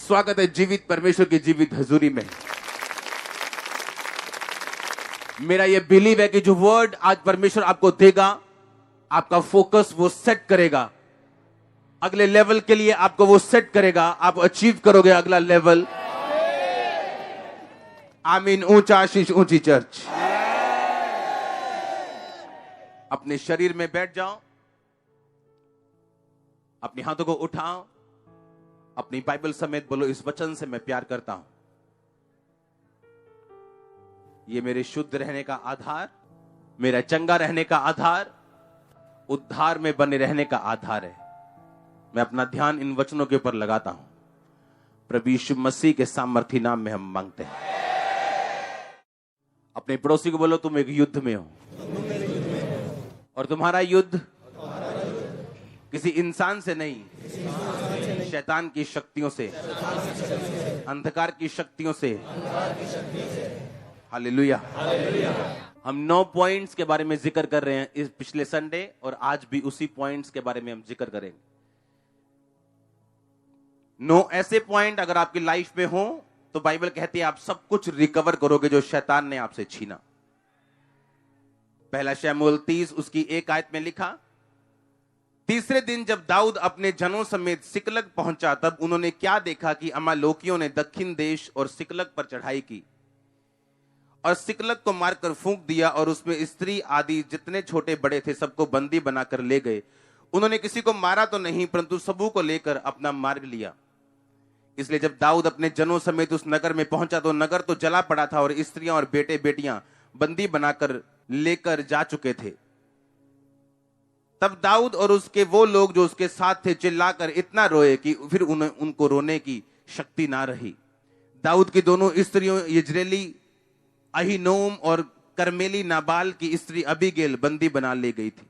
स्वागत है जीवित परमेश्वर की जीवित हजूरी में। मेरा यह बिलीव है कि जो वर्ड आज परमेश्वर आपको देगा, आपका फोकस वो सेट करेगा, अगले लेवल के लिए आपको वो सेट करेगा, आप अचीव करोगे अगला लेवल। आमीन। ऊंचा आशीष, ऊंची चर्च। अपने शरीर में बैठ जाओ, अपने हाथों को उठाओ, अपनी बाइबल समेत बोलो, इस वचन से मैं प्यार करता हूं। ये मेरे शुद्ध रहने का आधार, मेरा चंगा रहने का आधार, उद्धार में बने रहने का आधार है। मैं अपना ध्यान इन वचनों के ऊपर लगाता हूं। प्रभु यीशु मसीह के सामर्थी नाम में हम मांगते हैं। अपने पड़ोसी को बोलो, तुम एक युद्ध में हो और तुम्हारा युद्ध किसी इंसान से नहीं, शैतान की शक्तियों से, अंधकार की शक्तियों से। हालेलुया। हम 9 पॉइंट्स के बारे में जिक्र कर रहे हैं इस पिछले संडे, और आज भी उसी पॉइंट्स के बारे में हम जिक्र करेंगे। 9 ऐसे पॉइंट अगर आपकी लाइफ में हो तो बाइबल कहती है आप सब कुछ रिकवर करोगे जो शैतान ने आपसे छीना। पहला शमूएल 30 उसकी 1 आयत में लिखा, तीसरे दिन जब दाऊद अपने जनों समेत सिकलग पहुंचा, तब उन्होंने क्या देखा कि अमालेकियों ने दक्षिण देश और सिकलग पर चढ़ाई की और सिकलग को मारकर फूंक दिया, और उसमें स्त्री आदि जितने छोटे बड़े थे सबको बंदी बनाकर ले गए। उन्होंने किसी को मारा तो नहीं, परंतु सबू को लेकर अपना मार्ग लिया। इसलिए जब दाऊद अपने जनों समेत उस नगर में पहुंचा तो नगर तो जला पड़ा था और स्त्रियां और बेटे बेटियां बंदी बनाकर लेकर जा चुके थे। तब दाऊद और उसके वो लोग जो उसके साथ थे चिल्लाकर इतना रोए कि फिर उनको रोने की शक्ति ना रही। दाऊद की दोनों स्त्रियों यजरेली अहीनोम और करमेली नाबाल की स्त्री अबीगेल बंदी बना ले गई थी।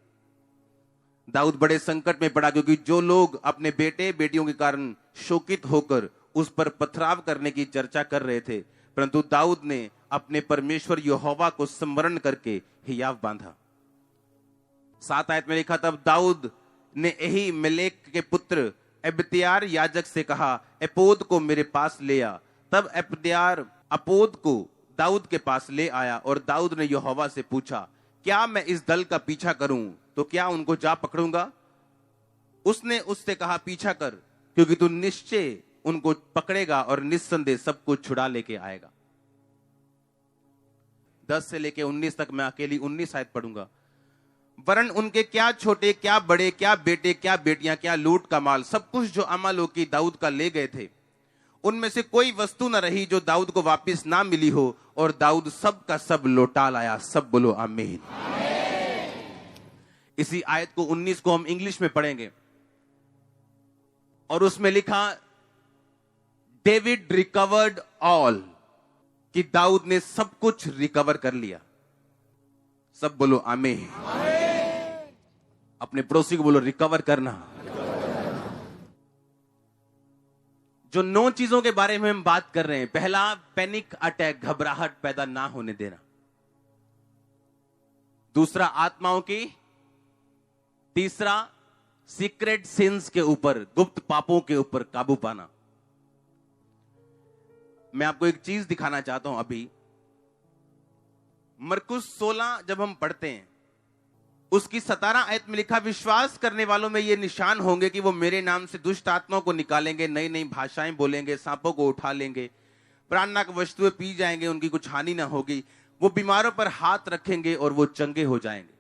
दाऊद बड़े संकट में पड़ा, क्योंकि जो लोग अपने बेटे बेटियों के कारण शोकित होकर उस पर पथराव करने की चर्चा कर रहे थे, परंतु दाऊद ने अपने परमेश्वर यहोवा को स्मरण करके हियाव बांधा। 7 आयत में लिखा, तब दाऊद ने यही मेलेक के पुत्र एब्यातार याजक से कहा, एपोद को मेरे पास ले आ। तब एब्यातार अपोद को दाऊद के पास ले आया, और दाऊद ने यहोवा से पूछा, क्या मैं इस दल का पीछा करूं तो क्या उनको जा पकड़ूंगा? उसने उससे कहा, पीछा कर, क्योंकि तू निश्चय उनको पकड़ेगा और निस्संदेह सब कुछ छुड़ा लेके आएगा। 10 से लेके 19 तक मैं अकेली 19 आयत पढ़ूंगा। वरन उनके क्या छोटे क्या बड़े, क्या बेटे क्या बेटियां, क्या लूट का माल, सब कुछ जो अमालेकी दाऊद का ले गए थे, उनमें से कोई वस्तु न रही जो दाऊद को वापस ना मिली हो, और दाऊद सब का सब लौटा लाया। सब बोलो आमीन। इसी आयत को 19 को हम इंग्लिश में पढ़ेंगे, और उसमें लिखा, डेविड रिकवर्ड ऑल, कि दाऊद ने सब कुछ रिकवर कर लिया। सब बोलो आमीन। अपने पड़ोसी को बोलो, रिकवर करना। जो 9 चीजों के बारे में हम बात कर रहे हैं, पहला पैनिक अटैक, घबराहट पैदा ना होने देना। दूसरा आत्माओं की, तीसरा सीक्रेट सिंस के ऊपर, गुप्त पापों के ऊपर काबू पाना। मैं आपको एक चीज दिखाना चाहता हूं। अभी मरकुस 16 जब हम पढ़ते हैं, उसकी 17 आयत में लिखा, विश्वास करने वालों में ये निशान होंगे कि वो मेरे नाम से दुष्ट आत्माओं को निकालेंगे, नई नई भाषाएं बोलेंगे, सांपों को उठा लेंगे, प्राणनाक वस्तुएं पी जाएंगे, उनकी कुछ हानि ना होगी, वो बीमारों पर हाथ रखेंगे और वो चंगे हो जाएंगे।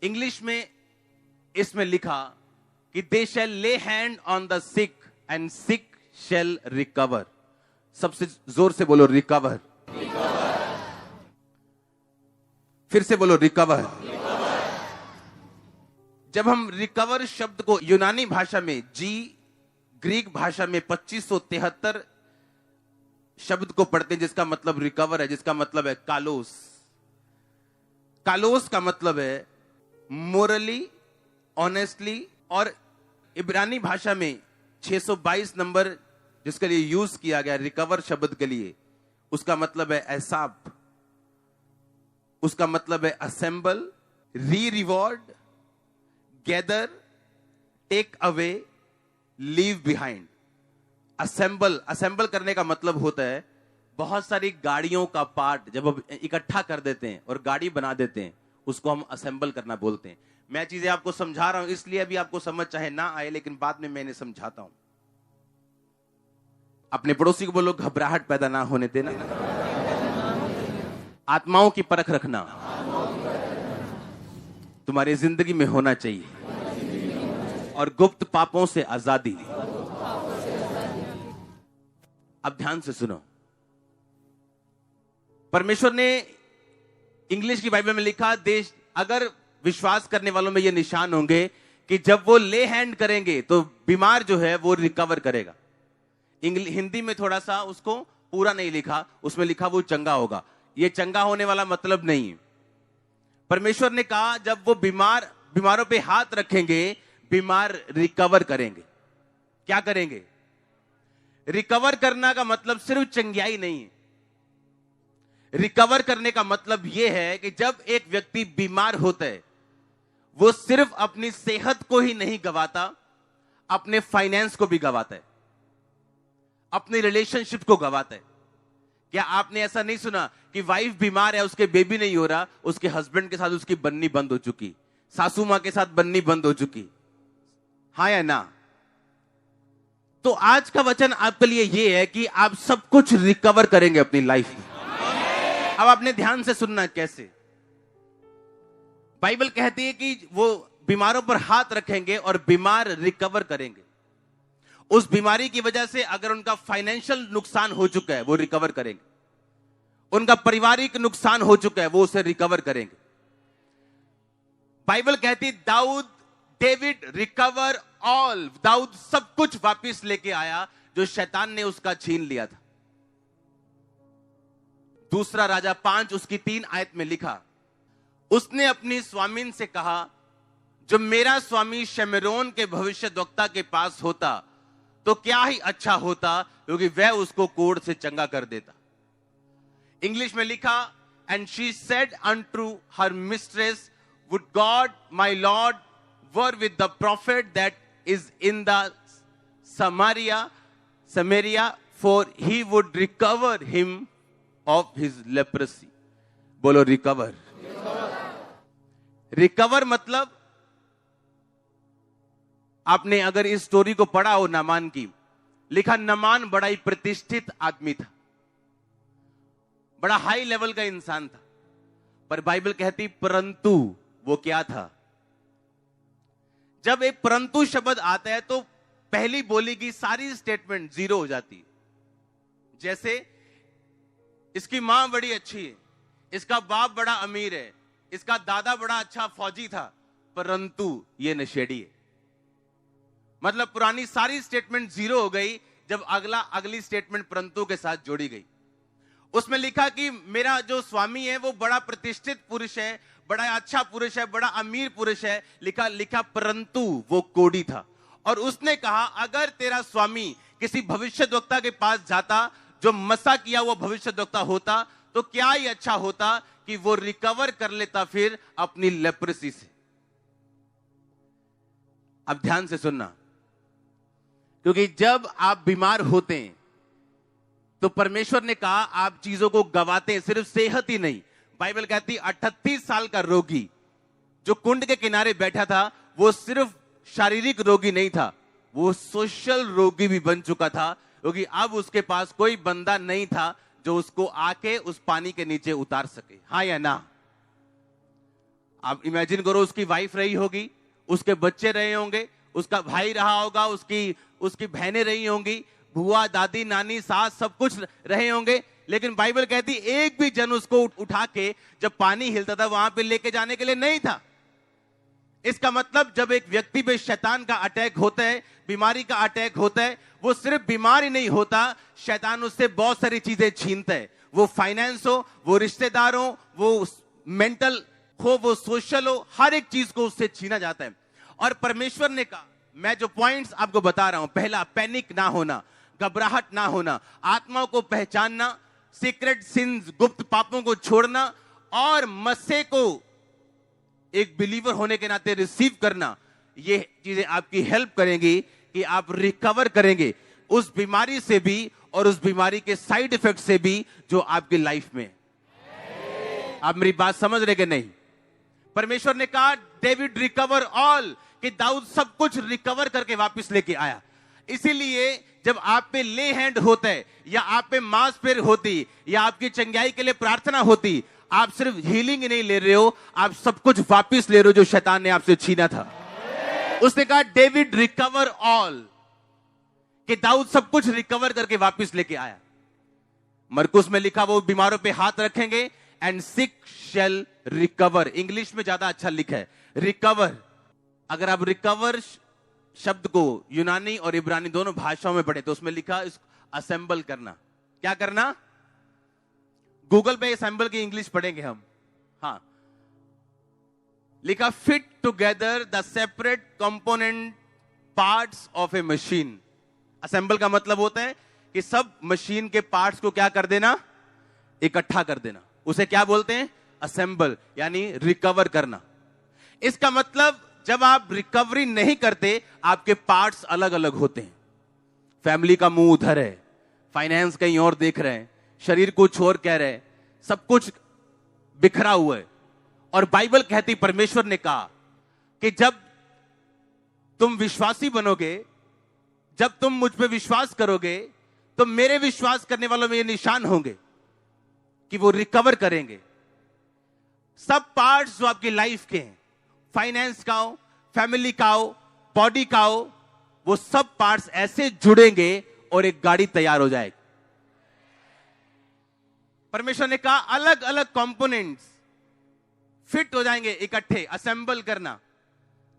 इंग्लिश में इसमें लिखा कि they shall lay hand on the sick and sick shall recover. सबसे जोर से बोलो, रिकवर। फिर से बोलो, रिकवर। जब हम रिकवर शब्द को यूनानी भाषा में ग्रीक भाषा में 2573 शब्द को पढ़ते हैं, जिसका मतलब रिकवर है, जिसका मतलब है कालोस। कालोस का मतलब है मोरली, ऑनेस्टली, और इब्रानी भाषा में 622 नंबर जिसके लिए यूज किया गया रिकवर शब्द के लिए, उसका मतलब है एसाप, उसका मतलब है assemble, reward, gather, take away, leave behind. Assemble करने का मतलब होता है बहुत सारी गाड़ियों का पार्ट जब हम इकट्ठा कर देते हैं और गाड़ी बना देते हैं, उसको हम असेंबल करना बोलते हैं। मैं चीजें आपको समझा रहा हूं इसलिए अभी आपको समझ चाहे ना आए, लेकिन बाद में मैंने समझाता हूं। अपने पड़ोसी को बोलो घबराहट पैदा ना होने देना, आत्माओं की परख रखना तुम्हारी जिंदगी में होना चाहिए, और गुप्त पापों से आजादी। अब ध्यान से सुनो, परमेश्वर ने इंग्लिश की बाइबल में लिखा, देश अगर विश्वास करने वालों में ये निशान होंगे कि जब वो ले हैंड करेंगे तो बीमार जो है वो रिकवर करेगा। हिंदी में थोड़ा सा उसको पूरा नहीं लिखा, उसमें लिखा वो चंगा होगा। ये चंगा होने वाला मतलब नहीं है। परमेश्वर ने कहा जब वो बीमारों पे हाथ रखेंगे बीमार रिकवर करेंगे। क्या करेंगे? रिकवर करना का मतलब सिर्फ चंगियाई नहीं है। रिकवर करने का मतलब यह है कि जब एक व्यक्ति बीमार होता है वो सिर्फ अपनी सेहत को ही नहीं गवाता, अपने फाइनेंस को भी गवाता है, अपने रिलेशनशिप को गवाता है। क्या आपने ऐसा नहीं सुना कि वाइफ बीमार है, उसके बेबी नहीं हो रहा, उसके हस्बैंड के साथ उसकी बननी बंद हो चुकी, सासू मां के साथ बननी बंद हो चुकी? हाँ या ना? तो आज का वचन आपके लिए यह है कि आप सब कुछ रिकवर करेंगे अपनी लाइफ में। अब आपने ध्यान से सुनना कैसे। बाइबल कहती है कि वो बीमारों पर हाथ रखेंगे और बीमार रिकवर करेंगे। उस बीमारी की वजह से अगर उनका फाइनेंशियल नुकसान हो चुका है वो रिकवर करेंगे, उनका पारिवारिक नुकसान हो चुका है वो उसे रिकवर करेंगे। बाइबल कहती डेविड रिकवर ऑल, दाऊद सब कुछ वापस लेके आया जो शैतान ने उसका छीन लिया था। दूसरा राजा 5 उसकी 3 आयत में लिखा, उसने अपनी स्वामीन से कहा, जो मेरा स्वामी शमरोन के भविष्यद्वक्ता के पास होता तो क्या ही अच्छा होता, क्योंकि वह उसको कोढ़ से चंगा कर देता। इंग्लिश में लिखा, and she said unto her mistress, would God my lord were with the profit that is in the Samaria, for he would recover him of his leprosy. बोलो रिकवर। रिकवर मतलब, आपने अगर इस स्टोरी को पढ़ा हो नामान की, लिखा नामान बड़ा ही प्रतिष्ठित आदमी था, बड़ा हाई लेवल का इंसान था, पर बाइबल कहती परंतु वो क्या था। जब एक परंतु शब्द आता है तो पहली बोली की सारी स्टेटमेंट जीरो हो जाती है। जैसे इसकी मां बड़ी अच्छी है, इसका बाप बड़ा अमीर है, इसका दादा बड़ा अच्छा फौजी था, परंतु ये नशेड़ी है। मतलब पुरानी सारी स्टेटमेंट जीरो हो गई जब अगली स्टेटमेंट परंतु के साथ जोड़ी गई। उसमें लिखा कि मेरा जो स्वामी है वो बड़ा प्रतिष्ठित पुरुष है, बड़ा अच्छा पुरुष है, बड़ा अमीर पुरुष है। लिखा परंतु वो कोढ़ी था। और उसने कहा अगर तेरा स्वामी किसी भविष्यद्वक्ता के पास जाता जो मसा किया हुआ भविष्यद्वक्ता होता तो क्या ही अच्छा होता कि वो रिकवर कर लेता फिर अपनी लेप्रेसी से। अब ध्यान से सुनना, क्योंकि जब आप बीमार होते हैं तो परमेश्वर ने कहा आप चीजों को गवाते हैं, सिर्फ सेहत ही नहीं। बाइबल कहती 38 साल का रोगी जो कुंड के किनारे बैठा था वो सिर्फ शारीरिक रोगी नहीं था, वो सोशल रोगी भी बन चुका था, क्योंकि अब उसके पास कोई बंदा नहीं था जो उसको आके उस पानी के नीचे उतार सके। हाँ या ना? आप इमेजिन करो, उसकी वाइफ रही होगी, उसके बच्चे रहे होंगे, उसका भाई रहा होगा, उसकी बहनें रही होंगी, बुआ दादी नानी सास सब कुछ रहे होंगे, लेकिन बाइबल कहती एक भी जन उसको उठा के जब पानी हिलता था वहां पे लेके जाने के लिए नहीं था। इसका मतलब जब एक व्यक्ति पे शैतान का अटैक होता है, बीमारी का अटैक होता है, वो सिर्फ बीमार ही नहीं होता, शैतान उससे बहुत सारी चीजें छीनता है। वो फाइनेंस हो, वो रिश्तेदार हो, वो मेंटल हो, वो सोशल हो, हर एक चीज को उससे छीना जाता है। और परमेश्वर ने कहा, मैं जो पॉइंट्स आपको बता रहा हूं, पहला पैनिक ना होना, घबराहट ना होना, आत्माओं को पहचानना, सीक्रेट सिंस गुप्त पापों को छोड़ना और मस्से को एक बिलीवर होने के नाते रिसीव करना, ये चीजें आपकी हेल्प करेंगी कि आप रिकवर करेंगे। उस बीमारी से भी और उस बीमारी के साइड इफेक्ट से भी जो आपकी लाइफ में। आप मेरी बात समझ रहे कि नहीं? परमेश्वर ने कहा डेविड रिकवर ऑल, कि दाऊद सब कुछ रिकवर करके वापस लेके आया। इसीलिए जब आप पे ले हैंड होता है या आप पे मांस पेर होती या आपकी चंगाई के लिए प्रार्थना होती, आप सिर्फ हीलिंग ही नहीं ले रहे हो, आप सब कुछ वापस ले रहे हो जो शैतान ने आपसे छीना था। उसने कहा डेविड रिकवर ऑल, कि दाऊद सब कुछ रिकवर करके वापस लेके आया। मरकुस में लिखा वो बीमारों पे हाथ रखेंगे and sick shall recover. English में ज्यादा अच्छा लिखा है रिकवर। अगर आप रिकवर शब्द को यूनानी और इब्रानी दोनों भाषाओं में पढ़े तो उसमें लिखा असेंबल करना। क्या करना? गूगल पे असेंबल की इंग्लिश पढ़ेंगे हम। हाँ, लिखा fit together the separate component parts of A machine. Assemble का मतलब होता है कि सब मशीन के पार्ट्स को क्या कर देना? इकट्ठा कर देना। उसे क्या बोलते हैं? असेंबल, यानी रिकवर करना। इसका मतलब जब आप रिकवरी नहीं करते, आपके पार्ट्स अलग अलग होते हैं। फैमिली का मुंह उधर है, फाइनेंस कहीं और देख रहे हैं, शरीर कुछ और कह रहे हैं, सब कुछ बिखरा हुआ है। और बाइबल कहती, परमेश्वर ने कहा कि जब तुम विश्वासी बनोगे, जब तुम मुझ पे विश्वास करोगे, तो मेरे विश्वास करने वालों में ये निशान होंगे कि वो रिकवर करेंगे। सब पार्ट्स जो आपकी लाइफ के हैं, फाइनेंस का हो, फैमिली का हो, बॉडी का हो, वो सब पार्ट्स ऐसे जुड़ेंगे और एक गाड़ी तैयार हो जाएगी। परमेश्वर ने कहा अलग अलग कंपोनेंट्स फिट हो जाएंगे, इकट्ठे असेंबल करना।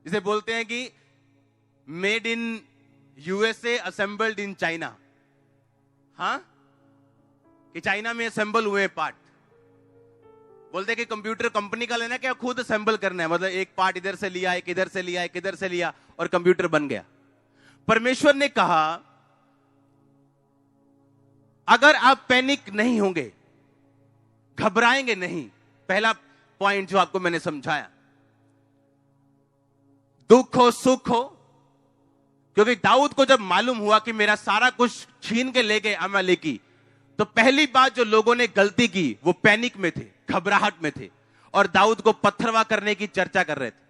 जिसे बोलते हैं कि made in USA assembled in China. हाँ, कि चाइना में असेंबल हुए पार्ट। बोलते हैं कि कंप्यूटर कंपनी का लेना क्या, खुद असेंबल करना है। मतलब एक पार्ट इधर से लिया, एक इधर से लिया, एक इधर से लिया और कंप्यूटर बन गया। परमेश्वर ने कहा अगर आप पैनिक नहीं होंगे, घबराएंगे नहीं, पहला पॉइंट जो आपको मैंने समझाया, दुख हो सुख हो, क्योंकि दाऊद को जब मालूम हुआ कि मेरा सारा कुछ छीन के ले गए अमालेकी, तो पहली बात जो लोगों ने गलती की वो पैनिक में थे, घबराहट में थे और दाऊद को पत्थरवा करने की चर्चा कर रहे थे।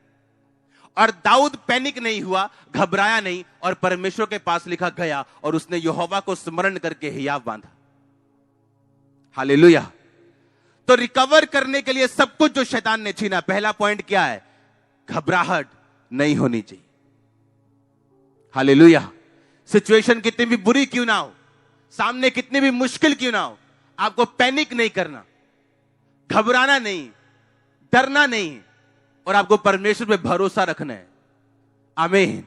और दाऊद पैनिक नहीं हुआ, घबराया नहीं और परमेश्वर के पास लिखा गया और उसने यहोवा को स्मरण करके हियाव बांधा। हालेलुया। तो रिकवर करने के लिए सब कुछ जो शैतान ने छीना, पहला पॉइंट क्या है? घबराहट नहीं होनी चाहिए। हालेलुया। सिचुएशन कितनी भी बुरी क्यों ना हो, सामने कितनी भी मुश्किल क्यों ना हो, आपको पैनिक नहीं करना, घबराना नहीं, डरना नहीं और आपको परमेश्वर पे भरोसा रखना है। आमीन।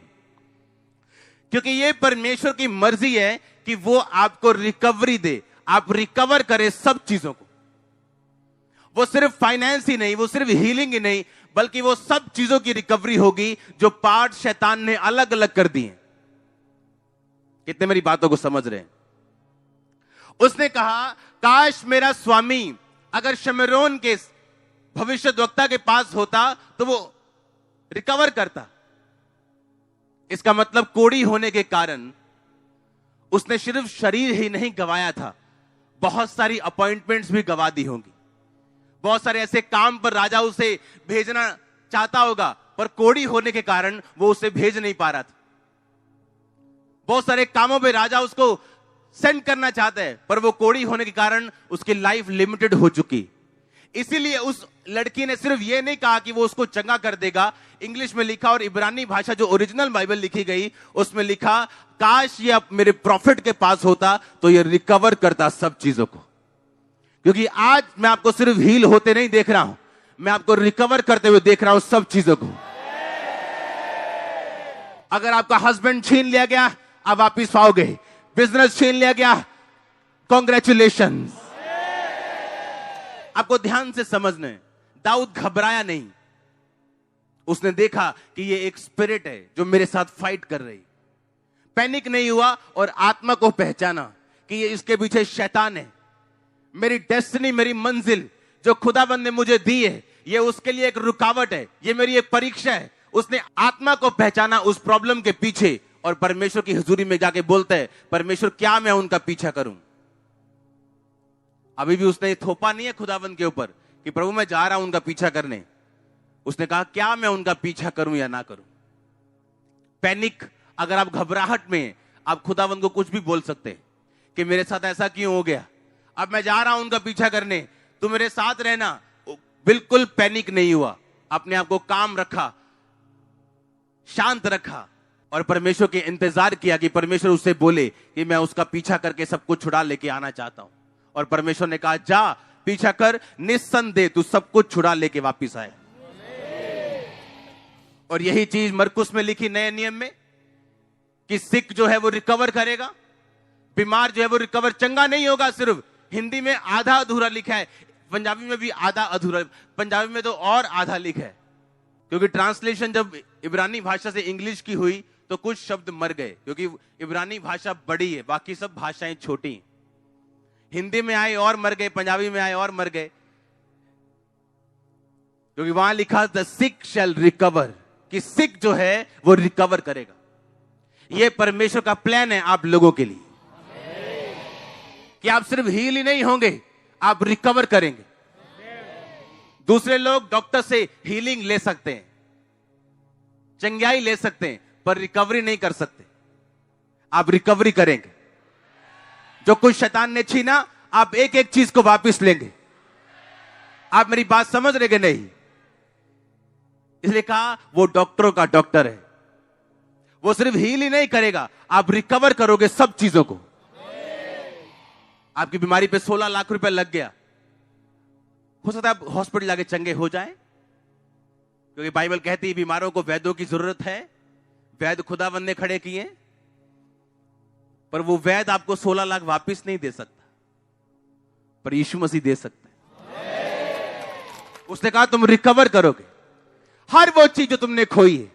क्योंकि ये परमेश्वर की मर्जी है कि वो आपको रिकवरी दे, आप रिकवर करें सब चीजों को। वो सिर्फ फाइनेंस ही नहीं, वो सिर्फ हीलिंग ही नहीं, बल्कि वो सब चीजों की रिकवरी होगी जो पार्ट शैतान ने अलग अलग कर दिए। कितने मेरी बातों को समझ रहे हैं? उसने कहा काश मेरा स्वामी अगर शमरोन के भविष्यद्वक्ता के पास होता तो वो रिकवर करता। इसका मतलब कोढ़ी होने के कारण उसने सिर्फ शरीर ही नहीं गंवाया था, बहुत सारी अपॉइंटमेंट्स भी गंवा दी होंगी। बहुत सारे ऐसे काम पर राजा उसे भेजना चाहता होगा, पर कोढ़ी होने के कारण वो उसे भेज नहीं पा रहा था। बहुत सारे कामों पे राजा उसको सेंड करना चाहता है, पर वो कोढ़ी होने के कारण उसकी लाइफ लिमिटेड हो चुकी। इसीलिए उस लड़की ने सिर्फ ये नहीं कहा कि वो उसको चंगा कर देगा। इंग्लिश में लिखा और इब्रानी भाषा जो ओरिजिनल बाइबल लिखी गई उसमें लिखा काश ये मेरे प्रॉफिट के पास होता तो ये रिकवर करता सब चीजों को। क्योंकि आज मैं आपको सिर्फ हील होते नहीं देख रहा हूं, मैं आपको रिकवर करते हुए देख रहा हूं सब चीजों को। अगर आपका हस्बैंड छीन लिया गया, आप वापिस पाओगे। बिजनेस छीन लिया गया, कॉन्ग्रेचुलेशंस। आपको ध्यान से समझना है, दाऊद घबराया नहीं। उसने देखा कि ये एक स्पिरिट है जो मेरे साथ फाइट कर रही। पैनिक नहीं हुआ और आत्मा को पहचाना कि ये इसके पीछे शैतान है। मेरी डेस्टिनी, मेरी मंजिल जो खुदाबंद ने मुझे दी है, ये उसके लिए एक रुकावट है, ये मेरी एक परीक्षा है। उसने आत्मा को पहचाना उस प्रॉब्लम के पीछे और परमेश्वर की हुजूरी में जाके बोलता है, परमेश्वर क्या मैं उनका पीछा करूं? अभी भी उसने थोपा नहीं है खुदाबंद के ऊपर कि प्रभु मैं जा रहा हूं उनका पीछा करने। उसने कहा क्या मैं उनका पीछा करूं या ना करूं? पैनिक, अगर आप घबराहट में, आप खुदाबंद को कुछ भी बोल सकते हैं कि मेरे साथ ऐसा क्यों हो गया, अब मैं जा रहा हूं उनका पीछा करने, तू मेरे साथ रहना। बिल्कुल पैनिक नहीं हुआ, अपने आप को काम रखा, शांत रखा और परमेश्वर के इंतजार किया कि परमेश्वर उससे बोले कि मैं उसका पीछा करके सब कुछ छुड़ा लेके आना चाहता हूं। और परमेश्वर ने कहा जा पीछा कर, निस्संदेह तू सब कुछ छुड़ा लेके वापिस आए। और यही चीज मरकुस में लिखी नए नियम में कि सिक जो है वो रिकवर करेगा, बीमार जो है वो रिकवर, चंगा नहीं होगा। सिर्फ हिंदी में आधा अधूरा लिखा है, पंजाबी में भी आधा अधूरा, पंजाबी में तो और आधा लिखा है, क्योंकि ट्रांसलेशन जब इब्रानी भाषा से इंग्लिश की हुई तो कुछ शब्द मर गए, क्योंकि इब्रानी भाषा बड़ी है, बाकी सब भाषाएं छोटी। हिंदी में आए और मर गए, पंजाबी में आए और मर गए, क्योंकि वहां लिखा द सिक शैल रिकवर, कि सिक जो है वो रिकवर करेगा। यह परमेश्वर का प्लान है आप लोगों के लिए कि आप सिर्फ हील ही नहीं होंगे, आप रिकवर करेंगे। दूसरे लोग डॉक्टर से हीलिंग ले सकते हैं, चंगाई ले सकते हैं, पर रिकवरी नहीं कर सकते। आप रिकवरी करेंगे। जो कुछ शैतान ने छीना, आप एक एक चीज को वापस लेंगे। आप मेरी बात समझ रहे कि नहीं? इसलिए कहा वो डॉक्टरों का डॉक्टर है, वो सिर्फ हील ही नहीं करेगा, आप रिकवर करोगे सब चीजों को। आपकी बीमारी पे 16 लाख रुपए लग गया, हो सकता है आप हॉस्पिटल जाके चंगे हो जाएं, क्योंकि बाइबल कहती है बीमारों को वैद्यों की जरूरत है। वैद्य खुदावंद ने खड़े किए, पर वो वैद्य आपको 16 लाख वापिस नहीं दे सकता, पर यीशु मसीह दे सकता है। उसने कहा तुम रिकवर करोगे। हर वो चीज जो तुमने खोई है,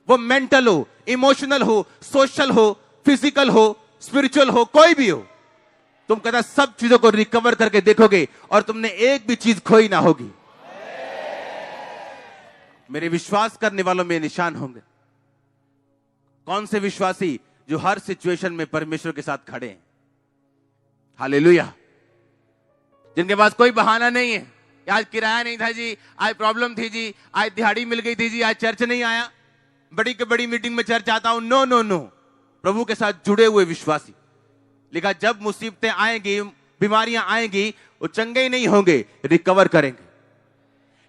वो मेंटल हो, इमोशनल हो, सोशल हो, फिजिकल हो, स्पिरिचुअल हो, कोई भी हो, तुम कहता सब चीजों को रिकवर करके देखोगे और तुमने एक भी चीज खोई ना होगी। मेरे विश्वास करने वालों में निशान होंगे। कौन से विश्वासी जो हर सिचुएशन में परमेश्वर के साथ खड़े हैं? हालेलुया। जिनके पास कोई बहाना नहीं है, आज किराया नहीं था जी, आज प्रॉब्लम थी जी, आज दिहाड़ी मिल गई थी जी, आज चर्च नहीं आया, बड़ी के बड़ी मीटिंग में चर्च आता हूं। नो नो नो, प्रभु के साथ जुड़े हुए विश्वासी। लिखा जब मुसीबतें आएंगी, बीमारियां आएंगी, वो चंगे ही नहीं होंगे, रिकवर करेंगे।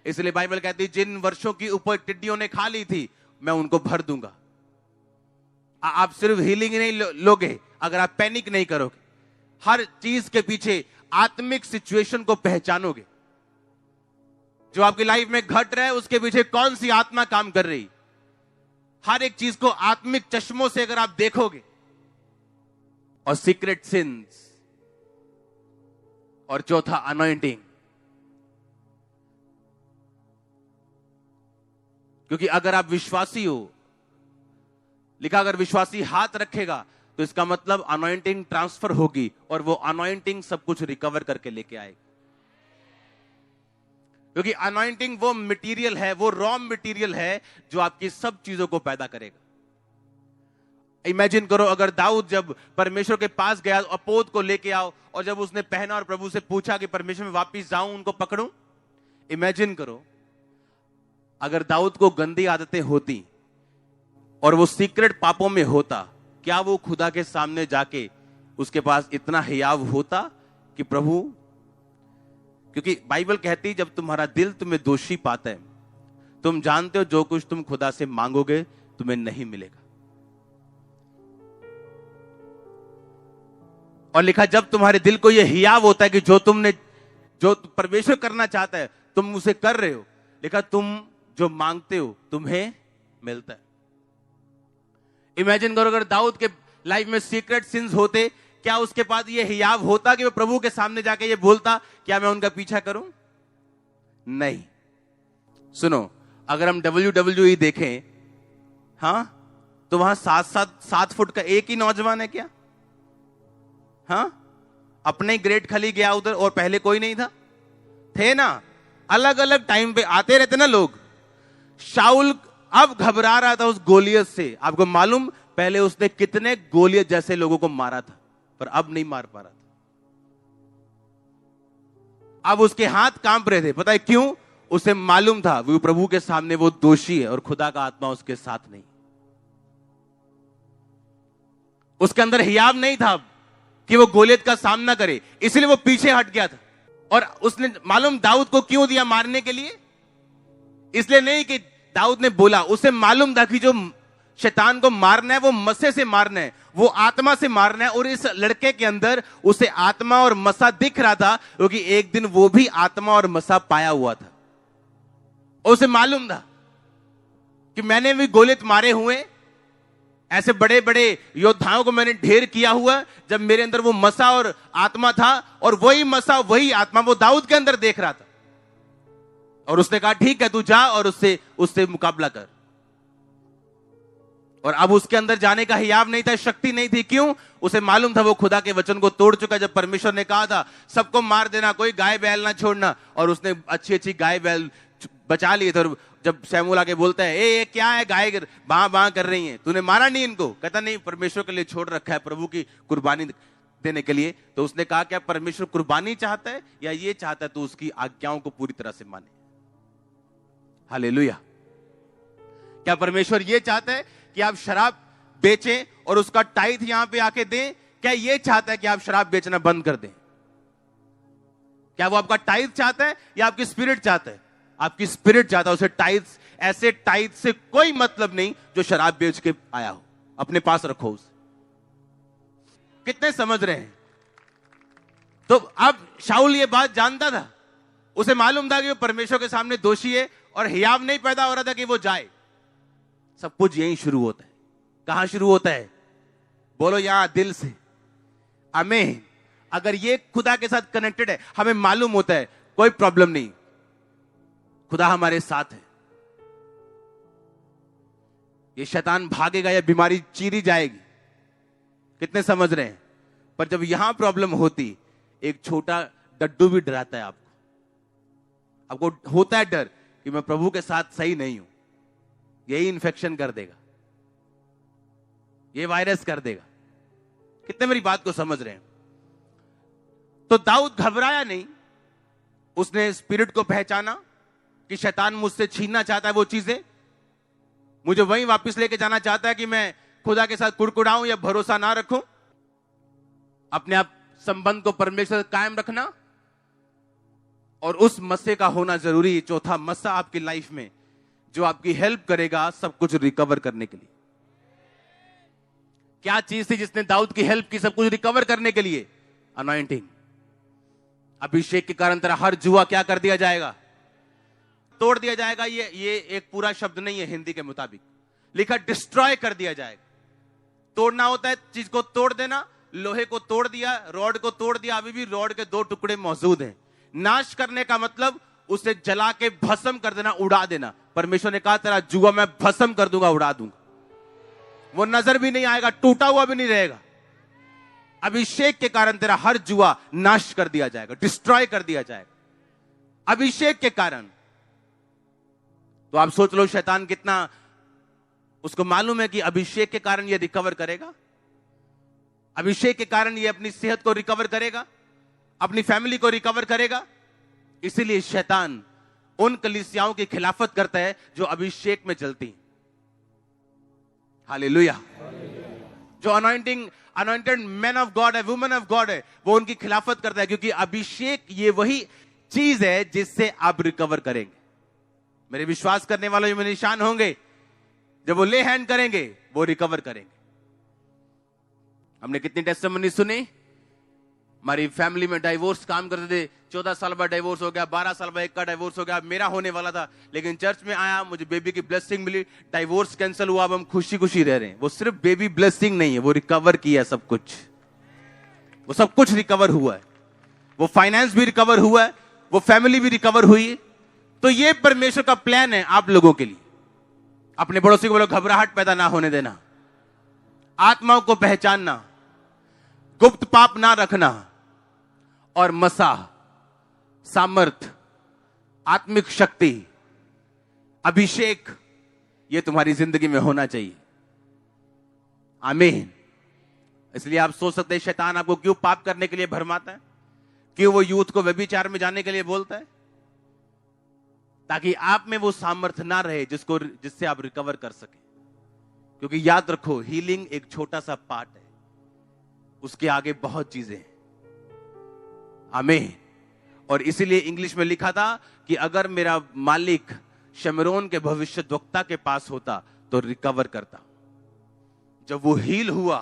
इसलिए बाइबल कहती है जिन वर्षों की ऊपर टिड्डियों ने खा ली थी, मैं उनको भर दूंगा। आप सिर्फ हीलिंग नहीं लोगे अगर आप पैनिक नहीं करोगे। हर चीज के पीछे आत्मिक सिचुएशन को पहचानोगे। जो आपकी लाइफ में घट रहा है उसके पीछे कौन सी आत्मा काम कर रही, हर एक चीज को आत्मिक चश्मों से अगर आप देखोगे। और सीक्रेट सिंस, और चौथा अनॉइंटिंग। क्योंकि अगर आप विश्वासी हो, लिखा अगर विश्वासी हाथ रखेगा तो इसका मतलब अनॉइंटिंग ट्रांसफर होगी और वो अनॉइंटिंग सब कुछ रिकवर करके लेके आएगी। क्योंकि अनॉइंटिंग वो मटेरियल है, वो रॉ मटेरियल है जो आपकी सब चीजों को पैदा करेगा। इमेजिन करो अगर दाऊद जब परमेश्वर के पास गया, अपोद को लेके आओ, और जब उसने पहना और प्रभु से पूछा कि परमेश्वर में वापिस जाऊं, उनको पकड़ूं। इमेजिन करो अगर दाऊद को गंदी आदतें होती और वो सीक्रेट पापों में होता, क्या वो खुदा के सामने जाके उसके पास इतना हियाव होता कि प्रभु, क्योंकि बाइबल कहती है जब तुम्हारा दिल तुम्हें दोषी पाता है, तुम जानते हो जो कुछ तुम खुदा से मांगोगे तुम्हें नहीं मिलेगा। और लिखा जब तुम्हारे दिल को यह हियाव होता है कि जो परमेश्वर करना चाहता है तुम उसे कर रहे हो, लिखा तुम जो मांगते हो तुम्हें मिलता है। इमेजिन करो अगर दाऊद के लाइफ में सीक्रेट सिंस होते, क्या उसके पास ये हियाव होता कि वो प्रभु के सामने जाके ये बोलता क्या मैं उनका पीछा करूं? नहीं। सुनो, अगर हम WWE देखें, हां, तो वहां 7 फुट का एक ही नौजवान है क्या? हां, अपने ही ग्रेट खली गया उधर और पहले कोई नहीं था? थे ना, अलग अलग टाइम पे आते रहते ना लोग। शाऊल अब घबरा रहा था उस गोलियत से, आपको मालूम, पहले उसने कितने गोलियत जैसे लोगों को मारा था, पर अब नहीं मार पा रहा था। अब उसके हाथ कांप रहे थे। पता है क्यों? उसे मालूम था वो प्रभु के सामने वो दोषी है और खुदा का आत्मा उसके साथ नहीं। उसके अंदर हियाव नहीं था कि वो गोलियत का सामना करे, इसलिए वो पीछे हट गया था। और उसने मालूम दाऊद को क्यों दिया मारने के लिए? इसलिए नहीं कि दाऊद ने बोला, उसे मालूम था कि जो शैतान को मारना है वो मसे से मारना है, वो आत्मा से मारना है। और इस लड़के के अंदर उसे आत्मा और मसा दिख रहा था, क्योंकि एक दिन वो भी आत्मा और मसा पाया हुआ था। उसे मालूम था कि मैंने भी गोलियत मारे हुए, ऐसे बड़े बड़े योद्धाओं को मैंने ढेर किया हुआ, जब मेरे अंदर वो मसा और आत्मा था। और वही मसा वही आत्मा वो दाऊद के अंदर देख रहा था। और उसने कहा ठीक है, तू जा और उससे मुकाबला कर। और अब उसके अंदर जाने का हियाव नहीं था, शक्ति नहीं थी। क्यों? उसे मालूम था वो खुदा के वचन को तोड़ चुका। जब परमेश्वर ने कहा था सबको मार देना, कोई गाय बैल ना छोड़ना, और उसने अच्छी अच्छी गाय बैल बचा लिए थे। और जब शमूएल आके बोलता है, ए क्या है, गाय बां बां कर रही हैं, तूने मारा नहीं इनको? कहता नहीं, परमेश्वर के लिए छोड़ रखा है, प्रभु की कुर्बानी देने के लिए। तो उसने कहा क्या परमेश्वर कुर्बानी चाहता है या ये चाहता है तो उसकी आज्ञाओं को पूरी तरह से माने? हालेलुया। क्या परमेश्वर ये चाहता है कि आप शराब बेचें और उसका टाइथ यहां पे आके दें? क्या ये चाहता है कि आप शराब बेचना बंद कर दें? क्या वो आपका टाइथ चाहता है या आपकी स्पिरिट चाहता है? आपकी स्पिरिट चाहता है। उसे टाइथ, ऐसे टाइथ से कोई मतलब नहीं जो शराब बेच के आया हो, अपने पास रखो उसे। कितने समझ रहे हैं? तो अब शाऊल ये बात जानता था, उसे मालूम था कि वो परमेश्वर के सामने दोषी है, और हियाव नहीं पैदा हो रहा था कि वो जाए। सब कुछ यहीं शुरू होता है। कहां शुरू होता है? बोलो यहां, दिल से। आमीन। अगर ये खुदा के साथ कनेक्टेड है, हमें मालूम होता है कोई प्रॉब्लम नहीं, खुदा हमारे साथ है। ये शैतान भागेगा या बीमारी चीरी जाएगी। कितने समझ रहे हैं? पर जब यहां प्रॉब्लम होती, एक छोटा डड्डू भी डराता है आपको होता है डर कि मैं प्रभु के साथ सही नहीं हूं, यही इन्फेक्शन कर देगा, ये वायरस कर देगा। कितने मेरी बात को समझ रहे हैं? तो दाऊद घबराया नहीं। उसने स्पिरिट को पहचाना कि शैतान मुझसे छीनना चाहता है वो चीजें, मुझे वहीं वापस लेके जाना चाहता है कि मैं खुदा के साथ कुड़कुड़ाऊं या भरोसा ना रखूं। अपने आप संबंध को परमेश्वर से कायम रखना, और उस मस्से का होना जरूरी है। चौथा मस्सा आपकी लाइफ में जो आपकी हेल्प करेगा सब कुछ रिकवर करने के लिए। क्या चीज थी जिसने दाऊद की हेल्प की सब कुछ रिकवर करने के लिए? अनॉइंटिंग। अभिषेक के कारण तेरा हर जुआ क्या कर दिया जाएगा? तोड़ दिया जाएगा। ये एक पूरा शब्द नहीं है हिंदी के मुताबिक, लिखा डिस्ट्रॉय कर दिया जाएगा। तोड़ना होता है चीज को तोड़ देना। लोहे को तोड़ दिया, रॉड को तोड़ दिया, अभी भी रॉड के 2 टुकड़े मौजूद हैं। नाश करने का मतलब उसे जला के भस्म कर देना, उड़ा देना। परमेश्वर ने कहा तेरा जुआ मैं भस्म कर दूंगा, उड़ा दूंगा, वो नजर भी नहीं आएगा, टूटा हुआ भी नहीं रहेगा। अभिषेक के कारण तेरा हर जुआ नाश कर दिया जाएगा, डिस्ट्रॉय कर दिया जाएगा अभिषेक के कारण। तो आप सोच लो शैतान कितना, उसको मालूम है कि अभिषेक के कारण ये रिकवर करेगा, अभिषेक के कारण ये अपनी सेहत को रिकवर करेगा, अपनी फैमिली को रिकवर करेगा। इसीलिए शैतान उन कलीसियाओं की खिलाफत करता है जो अभिषेक में चलती हैं। हालेलुया। जो अनॉइंटेड मैन ऑफ गॉड है, वुमेन ऑफ गॉड है, वो उनकी खिलाफत करता है, क्योंकि अभिषेक ये वही चीज है जिससे आप रिकवर करेंगे। मेरे विश्वास करने वालों में निशान होंगे, जब वो ले हैंड करेंगे वो रिकवर करेंगे। हमने कितनी टेस्टिमनी सुनी। हमारी फैमिली में डाइवोर्स काम करते थे, 14 साल बाद डाइवोर्स हो गया, 12 साल बाद एक का डाइवोर्स हो गया। मेरा होने वाला था, लेकिन चर्च में आया, मुझे बेबी की ब्लेसिंग मिली, डाइवोर्स कैंसिल हुआ, अब हम खुशी खुशी रह रहे हैं। वो सिर्फ बेबी ब्लेसिंग नहीं है, वो रिकवर किया सब कुछ, वो सब कुछ रिकवर हुआ है। वो फाइनेंस भी रिकवर हुआ है, वो फैमिली भी रिकवर हुई है। तो ये परमेश्वर का प्लान है आप लोगों के लिए। अपने पड़ोसी को बोलो घबराहट पैदा ना होने देना, आत्माओं को पहचानना, गुप्त पाप ना रखना, और मसा, सामर्थ, आत्मिक शक्ति, अभिषेक, ये तुम्हारी जिंदगी में होना चाहिए। आमीन। इसलिए आप सोच सकते हैं शैतान आपको क्यों पाप करने के लिए भरमाता है, क्यों वो यूथ को व्यभिचार में जाने के लिए बोलता है, ताकि आप में वो सामर्थ्य ना रहे जिससे आप रिकवर कर सके। क्योंकि याद रखो, हीलिंग एक छोटा सा पार्ट है, उसके आगे बहुत चीजें हैं। आमीन। और इसीलिए इंग्लिश में लिखा था कि अगर मेरा मालिक शमरोन के भविष्यद्वक्ता के पास होता तो रिकवर करता। जब वो हील हुआ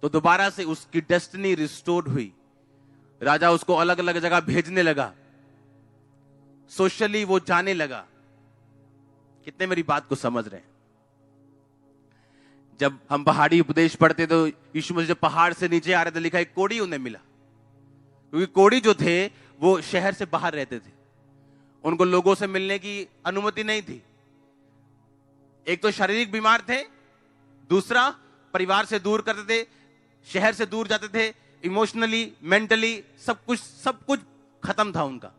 तो दोबारा से उसकी डेस्टिनी रिस्टोर्ड हुई। राजा उसको अलग अलग जगह भेजने लगा, सोशली वो जाने लगा। कितने मेरी बात को समझ रहे हैं? जब हम पहाड़ी उपदेश पढ़ते तो यीशु मसीह जब पहाड़ से नीचे आ रहे थे, लिखा एक कोढ़ी उन्हें मिला, क्योंकि कोढ़ी जो थे वो शहर से बाहर रहते थे, उनको लोगों से मिलने की अनुमति नहीं थी। एक तो शारीरिक बीमार थे, दूसरा परिवार से दूर करते थे, शहर से दूर जाते थे, इमोशनली मेंटली सब कुछ खत्म था उनका।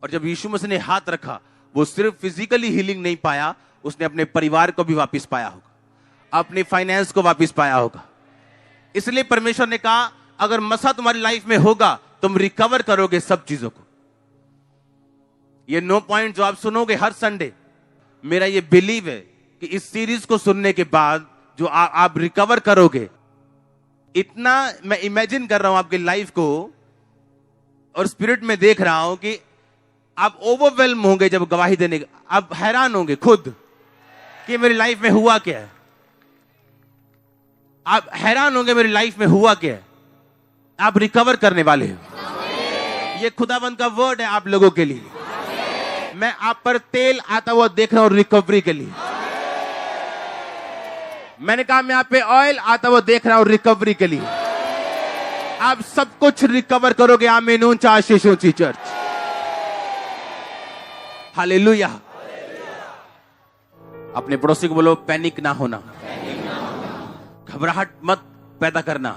और जब यीशु मसीह ने हाथ रखा, वो सिर्फ फिजिकली हीलिंग नहीं पाया, उसने अपने परिवार को भी वापस पाया होगा, अपनी फाइनेंस को वापस पाया होगा। इसलिए परमेश्वर ने कहा अगर मसा तुम्हारी लाइफ में होगा तुम रिकवर करोगे सब चीजों को। ये 9 पॉइंट जो आप सुनोगे हर संडे, मेरा ये बिलीव है कि इस सीरीज को सुनने के बाद जो आप रिकवर करोगे, इतना मैं इमेजिन कर रहा हूं आपकी लाइफ को और स्पिरिट में देख रहा हूं कि आप ओवरवेल्म होंगे जब गवाही देने का। आप हैरान होंगे खुद कि मेरी लाइफ में हुआ क्या है। आप हैरान होंगे मेरी लाइफ में हुआ क्या है। आप रिकवर करने वाले हो। ये खुदाबंद का वर्ड है आप लोगों के लिए। मैं आप पर तेल आता हुआ देख रहा हूं रिकवरी के लिए। मैंने कहा मैं आप पे ऑयल आता हुआ देख रहा हूं रिकवरी के लिए। आप सब कुछ रिकवर करोगे। आमीन। ऊंचा आशीष ऊंची चर्च। हालेलुया। अपने पड़ोसी को बोलो पैनिक ना होना, घबराहट मत पैदा करना।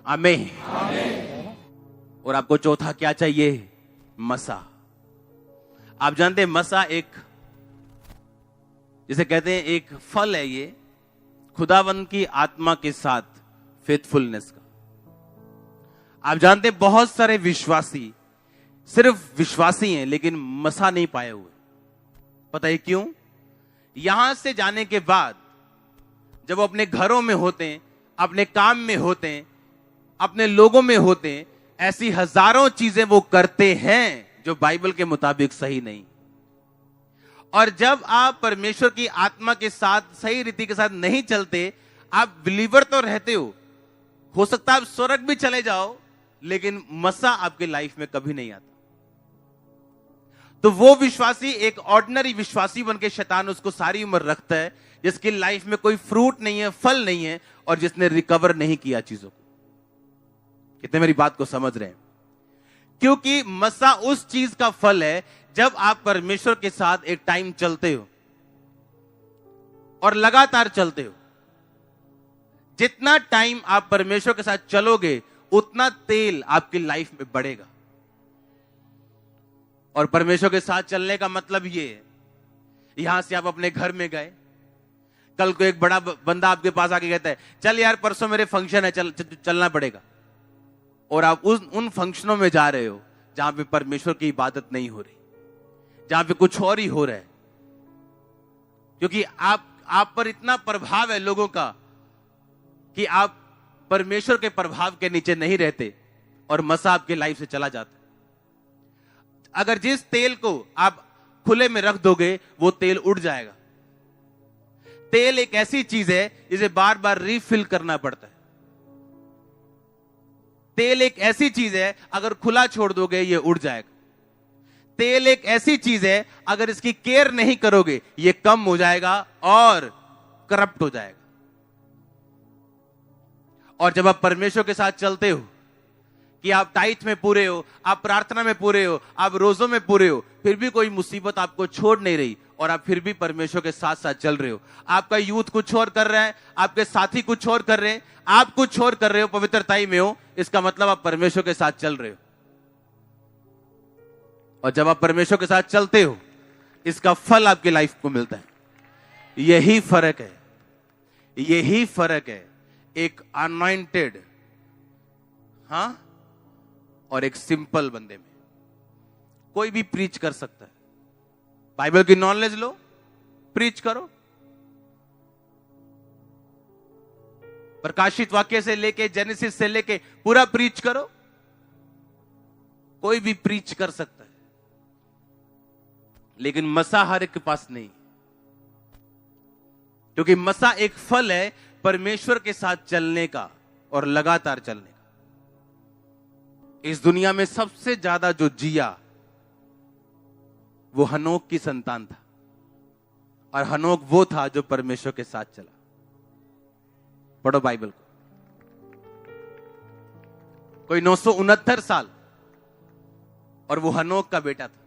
आमीन। और आपको चौथा क्या चाहिए? मसा। आप जानते हैं मसा एक, जिसे कहते हैं एक फल है, ये खुदावंद की आत्मा के साथ फेथफुलनेस का। आप जानते हैं बहुत सारे विश्वासी सिर्फ विश्वासी हैं लेकिन मसा नहीं पाए हुए। पता है क्यों? यहां से जाने के बाद जब वो अपने घरों में होते हैं, अपने काम में होते हैं, अपने लोगों में होते हैं, ऐसी हजारों चीजें वो करते हैं जो बाइबल के मुताबिक सही नहीं। और जब आप परमेश्वर की आत्मा के साथ सही रीति के साथ नहीं चलते, आप बिलीवर तो रहते हो सकता है आप स्वर्ग भी चले जाओ, लेकिन मसा आपके लाइफ में कभी नहीं आता। तो वो विश्वासी एक ऑर्डिनरी विश्वासी बनके शैतान उसको सारी उम्र रखता है, जिसकी लाइफ में कोई फ्रूट नहीं है, फल नहीं है, और जिसने रिकवर नहीं किया चीजों को। कितने मेरी बात को समझ रहे हैं? क्योंकि मसा उस चीज का फल है जब आप परमेश्वर के साथ एक टाइम चलते हो और लगातार चलते हो। जितना टाइम आप परमेश्वर के साथ चलोगे उतना तेल आपकी लाइफ में बढ़ेगा। और परमेश्वर के साथ चलने का मतलब ये है, यहां से आप अपने घर में गए, कल को एक बड़ा बंदा आपके पास आके कहता है चल यार परसों मेरे फंक्शन है, चलना पड़ेगा, और आप उन फंक्शनों में जा रहे हो जहां पे परमेश्वर की इबादत नहीं हो रही, जहां पे कुछ और ही हो रहा है। क्योंकि आप पर इतना प्रभाव है लोगों का कि आप परमेश्वर के प्रभाव के नीचे नहीं रहते और मसा आपकी लाइफ से चला जाता है। अगर जिस तेल को आप खुले में रख दोगे वो तेल उड़ जाएगा। तेल एक ऐसी चीज है जिसे बार बार रिफिल करना पड़ता है। तेल एक ऐसी चीज है अगर खुला छोड़ दोगे ये उड़ जाएगा। तेल एक ऐसी चीज है अगर इसकी केयर नहीं करोगे ये कम हो जाएगा और करप्ट हो जाएगा। और जब आप परमेश्वर के साथ चलते हो कि आप टाइट में पूरे हो, आप प्रार्थना में पूरे हो, आप रोजों में पूरे हो, फिर भी कोई मुसीबत आपको छोड़ नहीं रही और आप फिर भी परमेश्वर के साथ साथ चल रहे हो। आपका यूथ कुछ और कर रहा है, आपके साथी कुछ और कर रहे हैं, आप कुछ और कर रहे हो, पवित्रताई में हो, इसका मतलब आप परमेश्वर के साथ चल रहे हो। और जब आप परमेश्वर के साथ चलते हो इसका फल आपकी लाइफ को मिलता है। यही फर्क है, यही फर्क है एक अनॉइंटेड और एक सिंपल बंदे में। कोई भी प्रीच कर सकता है, बाइबल की नॉलेज लो, प्रीच करो, प्रकाशित वाक्य से लेके जेनेसिस से लेके पूरा प्रीच करो, कोई भी प्रीच कर सकता है, लेकिन मसा हर एक के पास नहीं, क्योंकि मसा एक फल है परमेश्वर के साथ चलने का और लगातार चलने का। इस दुनिया में सबसे ज्यादा जो जिया वो हनोक की संतान था, और हनोक वो था जो परमेश्वर के साथ चला। पढ़ो बाइबल को। कोई 969 साल और वो हनोक का बेटा था,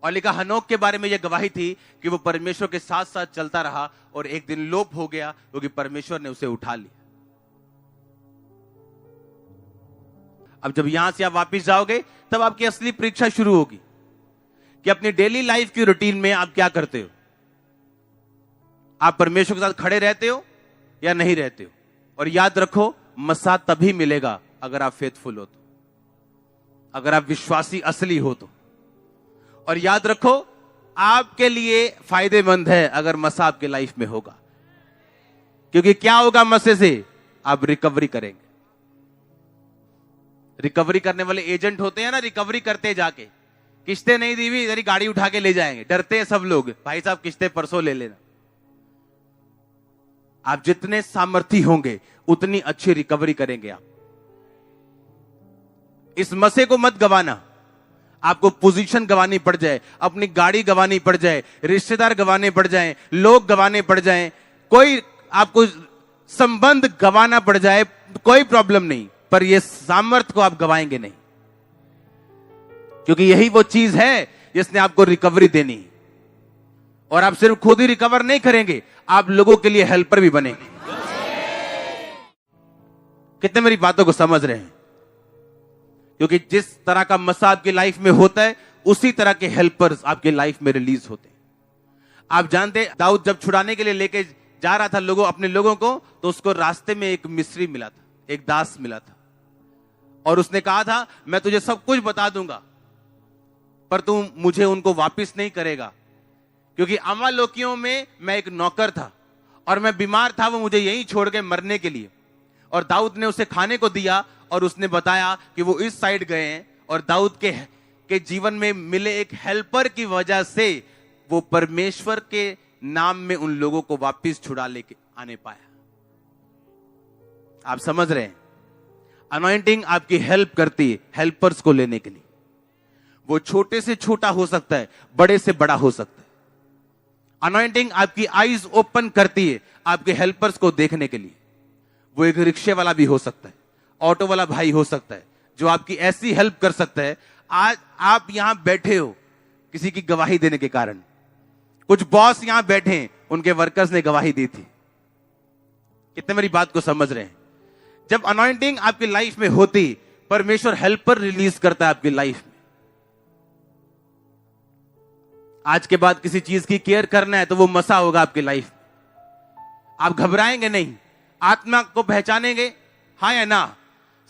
और लिखा हनोक के बारे में यह गवाही थी कि वो परमेश्वर के साथ साथ चलता रहा और एक दिन लोप हो गया क्योंकि परमेश्वर ने उसे उठा लिया। अब जब यहां से आप वापस जाओगे तब आपकी असली परीक्षा शुरू होगी कि अपनी डेली लाइफ की रूटीन में आप क्या करते हो। आप परमेश्वर के साथ खड़े रहते हो या नहीं रहते हो। और याद रखो, मसा तभी मिलेगा अगर आप फेथफुल हो तो, अगर आप विश्वासी असली हो तो। और याद रखो, आपके लिए फायदेमंद है अगर मसा आपके लाइफ में होगा, क्योंकि क्या होगा मसे से? आप रिकवरी करेंगे। रिकवरी करने वाले एजेंट होते हैं ना, रिकवरी करते जाके, किस्तें नहीं दी हुई इधर ही गाड़ी उठा के ले जाएंगे। डरते हैं सब लोग, भाई साहब किस्तें परसों ले लेना। आप जितने सामर्थी होंगे उतनी अच्छी रिकवरी करेंगे आप। इस मसे को मत गवाना। आपको पोजीशन गवानी पड़ जाए, अपनी गाड़ी गवानी पड़ जाए, रिश्तेदार गवाने पड़ जाए, लोग गवाने पड़ जाए, कोई आपको संबंध गवाना पड़ जाए, कोई प्रॉब्लम नहीं, पर यह सामर्थ को आप गवाएंगे नहीं, क्योंकि यही वो चीज है जिसने आपको रिकवरी देनी। और आप सिर्फ खुद ही रिकवर नहीं करेंगे, आप लोगों के लिए हेल्पर भी बनेंगे। कितने मेरी बातों को समझ रहे हैं? क्योंकि जिस तरह का मसा आपकी लाइफ में होता है, उसी तरह के हेल्पर्स आपके लाइफ में रिलीज होते हैं। आप जानते हैं, दाऊद जब छुड़ाने के लिए लेके जा रहा था अपने लोगों को, तो उसको रास्ते में एक मिस्री मिला था, एक दास मिला था, और उसने कहा था मैं तुझे सब कुछ बता दूंगा, पर तू मुझे उनको वापिस नहीं करेगा, क्योंकि अमालोकियों में मैं एक नौकर था और मैं बीमार था, वो मुझे यहीं छोड़ के मरने के लिए। और दाऊद ने उसे खाने को दिया और उसने बताया कि वो इस साइड गए हैं, और दाऊद के जीवन में मिले एक हेल्पर की वजह से वो परमेश्वर के नाम में उन लोगों को वापस छुड़ा लेके आने पाया। आप समझ रहे हैं? अनॉइंटिंग आपकी हेल्प करती है हेल्पर्स को लेने के लिए। वो छोटे से छोटा हो सकता है, बड़े से बड़ा हो सकता है। अनॉइंटिंग आपकी आईज ओपन करती है आपके हेल्पर्स को देखने के लिए। वो एक रिक्शे वाला भी हो सकता है, ऑटो वाला भाई हो सकता है, जो आपकी ऐसी हेल्प कर सकता है। आज आप यहां बैठे हो किसी की गवाही देने के कारण। कुछ बॉस यहां बैठे हैं, उनके वर्कर्स ने गवाही दी थी। कितने मेरी बात को समझ रहे हैं? जब अनॉइंटिंग आपकी लाइफ में होती, परमेश्वर हेल्पर रिलीज करता है आपकी लाइफ में। आज के बाद किसी चीज की केयर करना है तो वो मसा होगा आपकी लाइफ में। आप घबराएंगे नहीं, आत्मा को पहचानेंगे, हाँ या ना,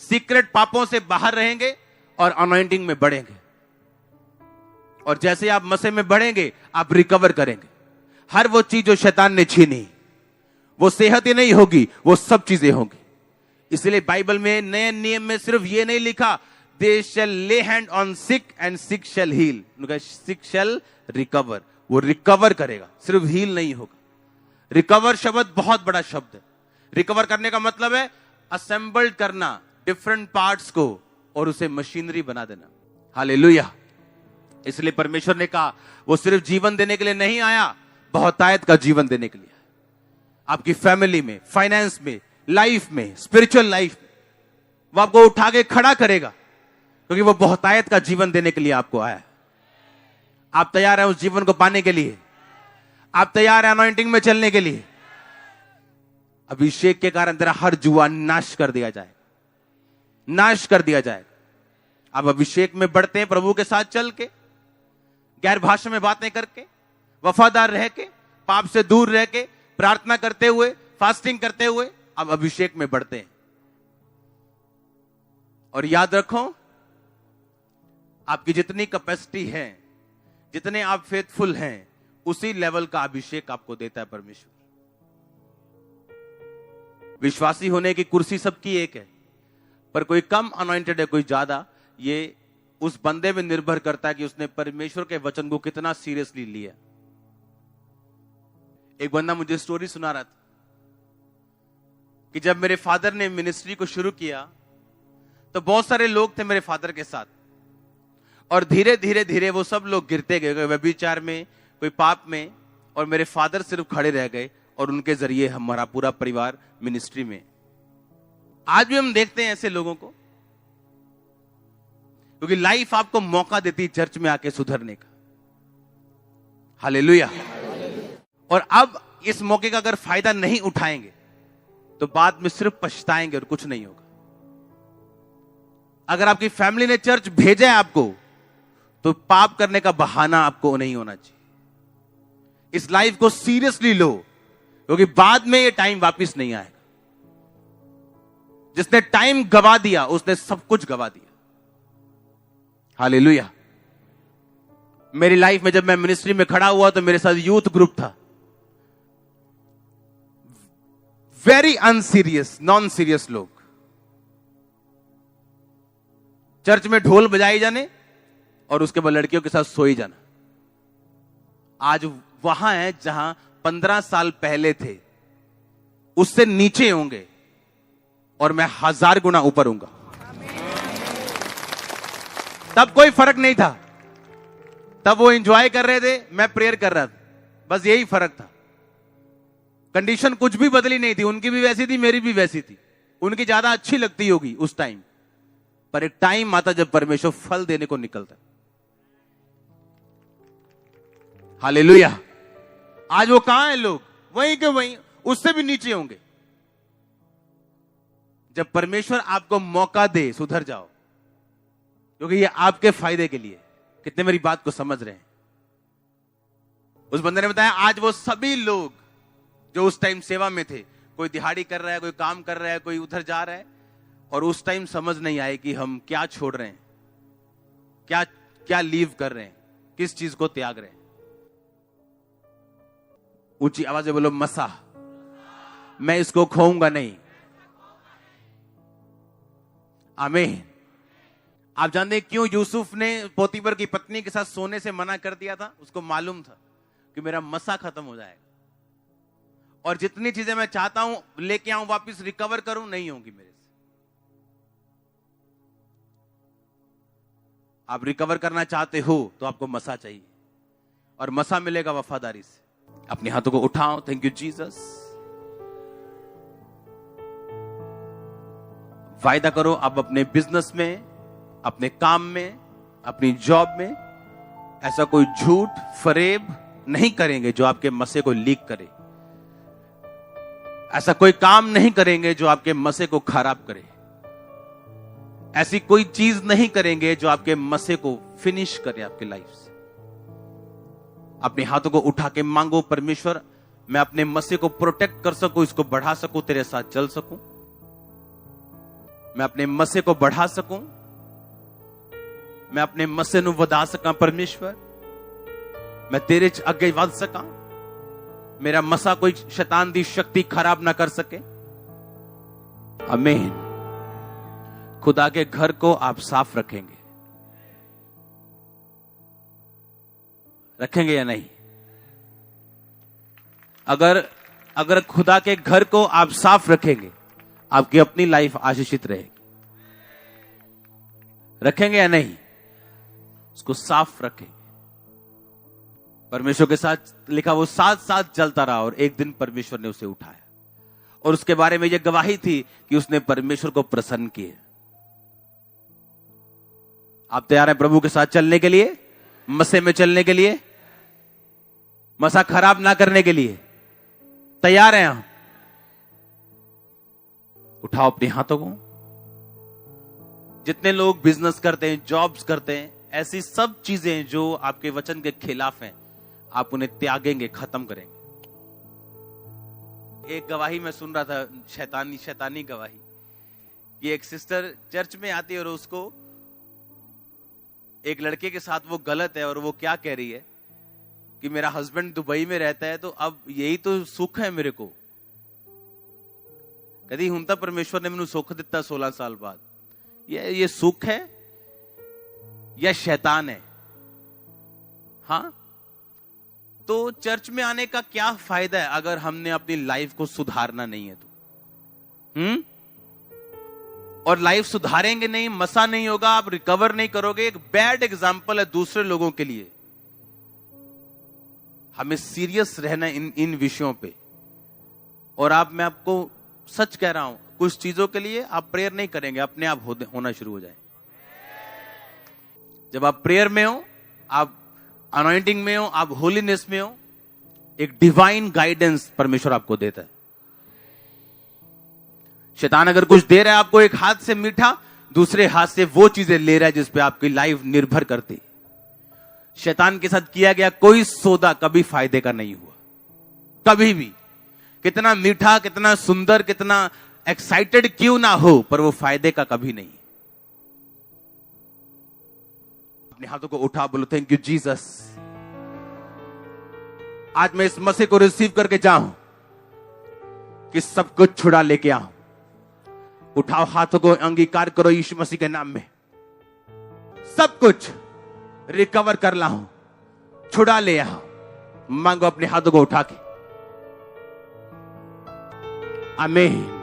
सीक्रेट पापों से बाहर रहेंगे और अनॉइंटिंग में बढ़ेंगे। और जैसे आप मसे में बढ़ेंगे, आप रिकवर करेंगे। हर वो चीज जो शैतान ने छीनी, वो सेहत ही नहीं होगी, वो सब चीजें होंगी। इसलिए बाइबल में नए नियम में सिर्फ ये नहीं लिखा they shall lay hand on sick and sick shall heal, sick shall recover. वो रिकवर करेगा, सिर्फ हील नहीं होगा। रिकवर शब्द बहुत बड़ा शब्द है। रिकवर करने का मतलब है असेंबल्ड करना डिफरेंट पार्ट्स को और उसे मशीनरी बना देना। हालेलुया। इसलिए परमेश्वर ने कहा वो सिर्फ जीवन देने के लिए नहीं आया, बहुतायत का जीवन देने के लिए। आपकी फैमिली में, फाइनेंस में, लाइफ में, स्पिरिचुअल लाइफ में वो आपको उठा के खड़ा करेगा, क्योंकि वो बहुतायत का जीवन देने के लिए आपको आया। आप तैयार हैं उस जीवन को पाने के लिए? आप तैयार हैं अनॉइंटिंग में चलने के लिए? अभिषेक के कारण तेरा हर जुआ नाश कर दिया जाएगा, नाश कर दिया जाएगा। आप अभिषेक में बढ़ते हैं प्रभु के साथ चल के, गैर भाषा में बातें करके, वफादार रह के, पाप से दूर रह के प्रार्थना करते हुए, फास्टिंग करते हुए अब अभिषेक में बढ़ते हैं। और याद रखो, आपकी जितनी कैपेसिटी है, जितने आप फेथफुल हैं, उसी लेवल का अभिषेक आपको देता है परमेश्वर। विश्वासी होने की कुर्सी सबकी एक है, पर कोई कम अनॉइंटेड है, कोई ज्यादा। ये उस बंदे में निर्भर करता है कि उसने परमेश्वर के वचन को कितना सीरियसली लिया। एक बंदा मुझे स्टोरी सुना रहा था कि जब मेरे फादर ने मिनिस्ट्री को शुरू किया तो बहुत सारे लोग थे मेरे फादर के साथ, और धीरे धीरे धीरे वो सब लोग गिरते गए, कोई व्यभिचार में, कोई पाप में, और मेरे फादर सिर्फ खड़े रह गए, और उनके जरिए हमारा पूरा परिवार मिनिस्ट्री में। आज भी हम देखते हैं ऐसे लोगों को, क्योंकि लाइफ आपको मौका देती है चर्च में आके सुधरने का। हालेलुया। और अब इस मौके का अगर फायदा नहीं उठाएंगे तो बाद में सिर्फ पछताएंगे और कुछ नहीं होगा। अगर आपकी फैमिली ने चर्च भेजा है आपको, तो पाप करने का बहाना आपको नहीं होना चाहिए। इस लाइफ को सीरियसली लो, क्योंकि बाद में ये टाइम वापस नहीं आएगा। जिसने टाइम गवा दिया उसने सब कुछ गवा दिया। हालेलुया। मेरी लाइफ में जब मैं मिनिस्ट्री में खड़ा हुआ तो मेरे साथ यूथ ग्रुप था, वेरी अनसीरियस, नॉन सीरियस लोग। चर्च में ढोल बजाई जाने और उसके बाद लड़कियों के साथ सोई जाना। आज वहां है जहां 15 साल पहले थे, उससे नीचे होंगे, और मैं 1000 गुना ऊपर हूंगा। तब कोई फर्क नहीं था, तब वो एंजॉय कर रहे थे, मैं प्रेयर कर रहा था, बस यही फर्क था। कंडीशन कुछ भी बदली नहीं थी, उनकी भी वैसी थी, मेरी भी वैसी थी। उनकी ज्यादा अच्छी लगती होगी उस टाइम, पर एक टाइम आता जब परमेश्वर फल देने को निकलता। हालेलुया। आज वो कहां हैं लोग? वहीं के वहीं, उससे भी नीचे होंगे। जब परमेश्वर आपको मौका दे, सुधर जाओ, क्योंकि ये आपके फायदे के लिए। कितने मेरी बात को समझ रहे हैं? उस बंदे ने बताया, आज वो सभी लोग जो उस टाइम सेवा में थे, कोई दिहाड़ी कर रहा है, कोई काम कर रहा है, कोई उधर जा रहा है, और उस टाइम समझ नहीं आए कि हम क्या छोड़ रहे हैं, क्या क्या लीव कर रहे हैं, किस चीज को त्याग रहे हैं। ऊंची आवाज में बोलो, मसा, मैं इसको खोऊंगा नहीं। आमीन। आप जानते हैं क्यों यूसुफ ने पोतीफर की पत्नी के साथ सोने से मना कर दिया था? उसको मालूम था कि मेरा मसा खत्म हो जाएगा, और जितनी चीजें मैं चाहता हूं लेके आऊं, वापस रिकवर करूं, नहीं होंगी मेरे से। आप रिकवर करना चाहते हो तो आपको मसा चाहिए, और मसा मिलेगा वफादारी से। अपने हाथों को उठाओ। Thank you Jesus. वायदा करो, आप अपने बिजनेस में, अपने काम में, अपनी जॉब में ऐसा कोई झूठ फरेब नहीं करेंगे जो आपके मसे को लीक करे। ऐसा कोई काम नहीं करेंगे जो आपके मसे को खराब करे। ऐसी कोई चीज नहीं करेंगे जो आपके मसे को फिनिश करे आपके लाइफ से। अपने हाथों को उठा के मांगो, परमेश्वर मैं अपने मसे को प्रोटेक्ट कर सकूं, इसको बढ़ा सकूं, तेरे साथ चल सकूं। मैं अपने मसे को बढ़ा सकूं, मैं अपने मसे ਨੂੰ ਵਧਾ सका। परमेश्वर मैं तेरे च अगे वध सका। मेरा मसा कोई शैतान दी शक्ति खराब ना कर सके। आमीन। खुदा के घर को आप साफ रखेंगे, रखेंगे या नहीं? अगर खुदा के घर को आप साफ रखेंगे, आपकी अपनी लाइफ आशीषित रहेगी। रखेंगे या नहीं? उसको साफ रखेंगे। परमेश्वर के साथ लिखा, वो साथ साथ चलता रहा, और एक दिन परमेश्वर ने उसे उठाया, और उसके बारे में यह गवाही थी कि उसने परमेश्वर को प्रसन्न किया। आप तैयार हैं प्रभु के साथ चलने के लिए, मसे में चलने के लिए, मसा खराब ना करने के लिए? तैयार हैं आप? उठाओ अपने हाथों को। जितने लोग बिजनेस करते हैं, जॉब्स करते हैं, ऐसी सब चीजें जो आपके वचन के खिलाफ हैं, आप उन्हें त्यागेंगे, खत्म करेंगे। एक गवाही मैं सुन रहा था, शैतानी गवाही, कि एक सिस्टर चर्च में आती है और उसको एक लड़के के साथ वो गलत है, और वो क्या कह रही है कि मेरा हस्बैंड दुबई में रहता है, तो अब यही तो सुख है मेरे को। कभी हुन तां परमेश्वर ने मैनू सुख दिता 16 साल बाद, ये सुख है या शैतान है? हाँ, तो चर्च में आने का क्या फायदा है अगर हमने अपनी लाइफ को सुधारना नहीं है तो? और लाइफ सुधारेंगे नहीं, मसा नहीं होगा, आप रिकवर नहीं करोगे। एक बैड एग्जांपल है दूसरे लोगों के लिए। हमें सीरियस रहना इन विषयों पे। और मैं आपको सच कह रहा हूं, कुछ चीजों के लिए आप प्रेयर नहीं करेंगे, अपने आप होना शुरू हो जाए। जब आप प्रेयर में हो, आप अनॉइंटिंग में हो, आप होलीनेस में हो, एक डिवाइन गाइडेंस परमेश्वर आपको देता है। शैतान अगर कुछ दे रहा है आपको, एक हाथ से मीठा, दूसरे हाथ से वो चीजें ले रहा है जिस पे आपकी लाइफ निर्भर करती। शैतान के साथ किया गया कोई सौदा कभी फायदे का नहीं हुआ, कभी भी। कितना मीठा, कितना सुंदर, कितना एक्साइटेड क्यों ना हो, पर वो फायदे का कभी नहीं। अपने हाथों को उठा, बोलो थैंक यू जीसस। आज मैं इस मसीह को रिसीव करके जाऊं कि सब कुछ छुड़ा लेके आऊं। उठाओ हाथों को, अंगीकार करो यीशु मसीह के नाम में। सब कुछ रिकवर कर लाऊं, छुड़ा ले आओ। मांगो अपने हाथों को उठा के। आमीन।